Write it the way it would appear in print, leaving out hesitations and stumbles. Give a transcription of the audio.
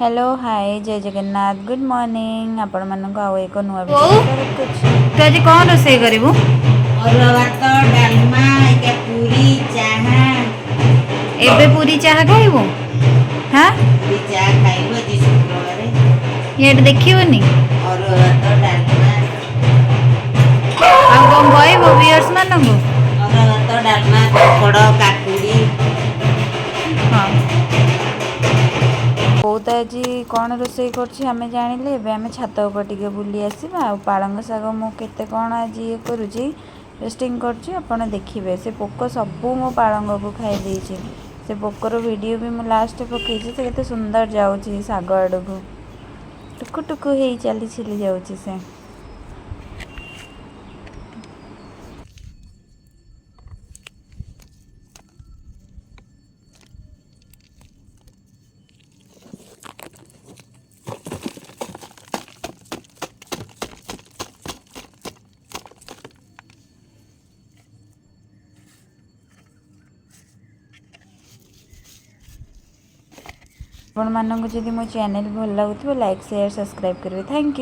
Hello hi जय Jagannath good morning आपण मानक आउ एक नुआ वीडियो तो आज कौन रोषे करू अरुआ भात डालमा इका पूरी चाहा एबे पूरी चाह खाइबू हाँ पूरी चाहा खाइबो जी शुक्रवार ये देखिबनी अरुआ भात डालमा आ कौन कहबो व्यूअर्स मानक अरुआ भात डालमा पकोड़ काकुड़ी हाँ बहुत आज कौन रोषे करें जानिले एबे आमे छात उपर टिके बुली आसिबा आ पालंग शाग मु केते कौन आज ये करूची रोस्टिंग करची आपण देखिबे से पोक सबू मो पालंग को खाई देछि से पोकर वीडियो भी मु लास्ट पकेछि से केते सुंदर जाउची शाग आडकू टुकु टुकु हेई चली छिली जाउची से आपण मानक जदि मो चैनल भल लागुथिबो लाइक शेयर सब्सक्राइब करिवे थैंक यू।